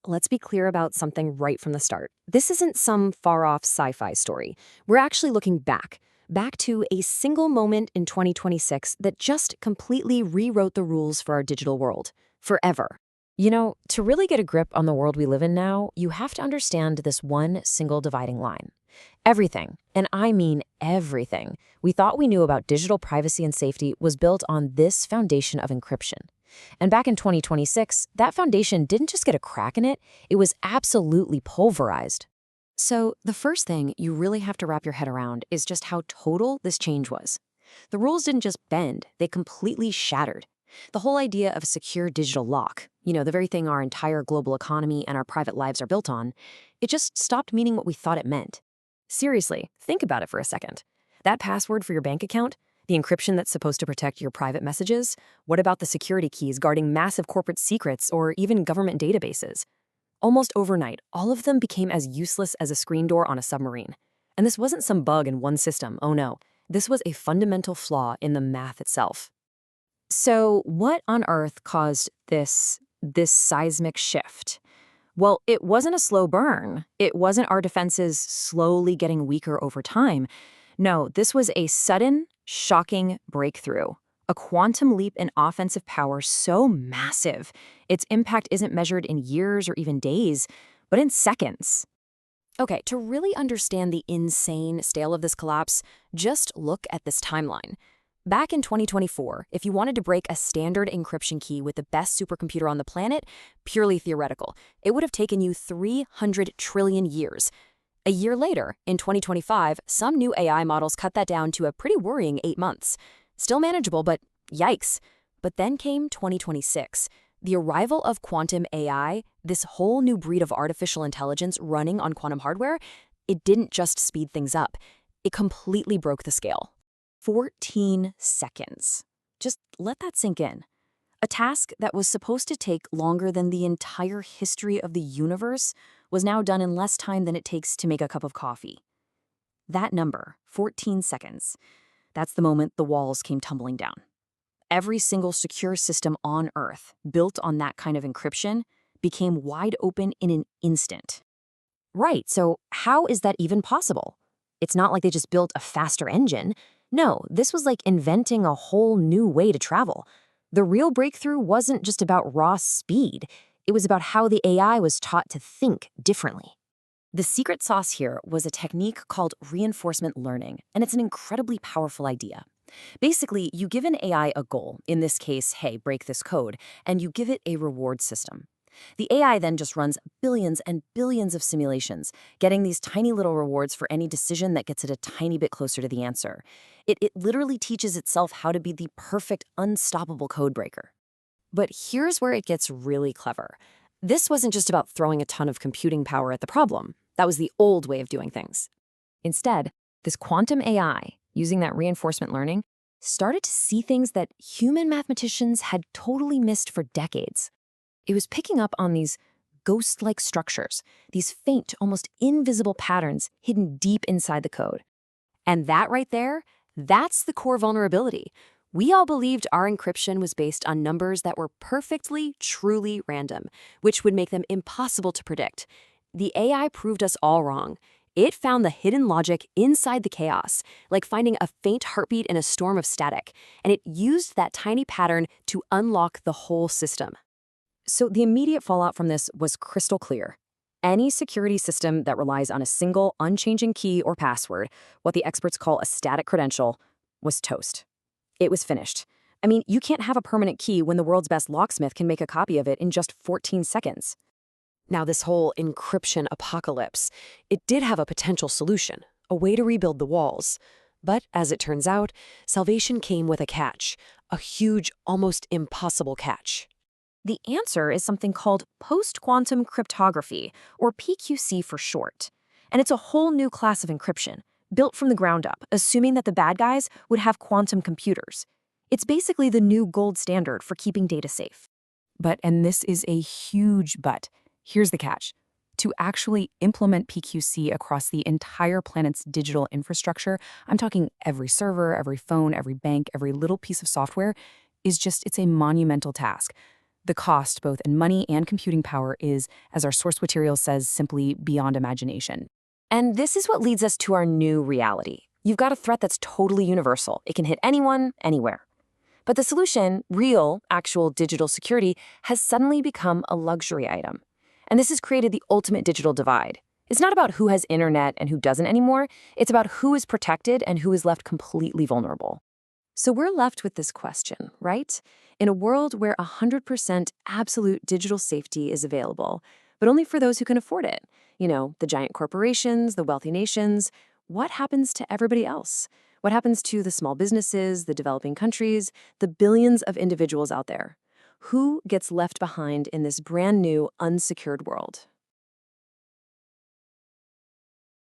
Let's be clear about something right from the start. This isn't some far-off sci-fi story. We're actually looking back to a single moment in 2026 that just completely rewrote the rules for our digital world. Forever. To really get a grip on the world we live in now, you have to understand this one single dividing line. Everything, and I mean everything, we thought we knew about digital privacy and safety was built on this foundation of encryption. And back in 2026, that foundation didn't just get a crack in it, it was absolutely pulverized. So, the first thing you really have to wrap your head around is just how total this change was. The rules didn't just bend, they completely shattered. The whole idea of a secure digital lock, the very thing our entire global economy and our private lives are built on, it just stopped meaning what we thought it meant. Seriously, think about it for a second. That password for your bank account, the encryption that's supposed to protect your private messages, what about the security keys guarding massive corporate secrets or even government databases? Almost overnight, all of them became as useless as a screen door on a submarine. And this wasn't some bug in one system, oh no. This was a fundamental flaw in the math itself. So what on earth caused this seismic shift? Well, it wasn't a slow burn. It wasn't our defenses slowly getting weaker over time. No, this was a sudden, shocking breakthrough. A quantum leap in offensive power so massive, its impact isn't measured in years or even days, but in seconds. Okay, to really understand the insane scale of this collapse, just look at this timeline. Back in 2024, if you wanted to break a standard encryption key with the best supercomputer on the planet, purely theoretical, it would have taken you 300 trillion years. A year later, in 2025, some new AI models cut that down to a pretty worrying 8 months. Still manageable, but yikes. But then came 2026. The arrival of quantum AI, this whole new breed of artificial intelligence running on quantum hardware, it didn't just speed things up. It completely broke the scale. 14 seconds. Just let that sink in. A task that was supposed to take longer than the entire history of the universe was now done in less time than it takes to make a cup of coffee. That number, 14 seconds, that's the moment the walls came tumbling down. Every single secure system on Earth built on that kind of encryption became wide open in an instant. Right, so how is that even possible? It's not like they just built a faster engine. No, this was like inventing a whole new way to travel. The real breakthrough wasn't just about raw speed. It was about how the AI was taught to think differently. The secret sauce here was a technique called reinforcement learning, and it's an incredibly powerful idea. Basically, you give an AI a goal, in this case, hey, break this code, and you give it a reward system. The AI then just runs billions and billions of simulations, getting these tiny little rewards for any decision that gets it a tiny bit closer to the answer. It literally teaches itself how to be the perfect, unstoppable code breaker. But here's where it gets really clever. This wasn't just about throwing a ton of computing power at the problem. That was the old way of doing things. Instead, this quantum AI, using that reinforcement learning, started to see things that human mathematicians had totally missed for decades. It was picking up on these ghost-like structures, these faint, almost invisible patterns hidden deep inside the code. And that right there, that's the core vulnerability. We all believed our encryption was based on numbers that were perfectly, truly random, which would make them impossible to predict. The AI proved us all wrong. It found the hidden logic inside the chaos, like finding a faint heartbeat in a storm of static, and it used that tiny pattern to unlock the whole system. So the immediate fallout from this was crystal clear. Any security system that relies on a single, unchanging key or password, what the experts call a static credential, was toast. It was finished. I mean, you can't have a permanent key when the world's best locksmith can make a copy of it in just 14 seconds. Now, this whole encryption apocalypse, it did have a potential solution, a way to rebuild the walls. But as it turns out, salvation came with a catch, a huge, almost impossible catch. The answer is something called post-quantum cryptography, or PQC for short. And it's a whole new class of encryption, built from the ground up, assuming that the bad guys would have quantum computers. It's basically the new gold standard for keeping data safe. But, and this is a huge but, here's the catch. To actually implement PQC across the entire planet's digital infrastructure, I'm talking every server, every phone, every bank, every little piece of software, it's a monumental task. The cost, both in money and computing power, is, as our source material says, simply beyond imagination. And this is what leads us to our new reality. You've got a threat that's totally universal. It can hit anyone, anywhere. But the solution, real, actual digital security, has suddenly become a luxury item. And this has created the ultimate digital divide. It's not about who has internet and who doesn't anymore. It's about who is protected and who is left completely vulnerable. So we're left with this question, right? In a world where 100% absolute digital safety is available, but only for those who can afford it, the giant corporations, the wealthy nations, what happens to everybody else? What happens to the small businesses, the developing countries, the billions of individuals out there? Who gets left behind in this brand new, unsecured world?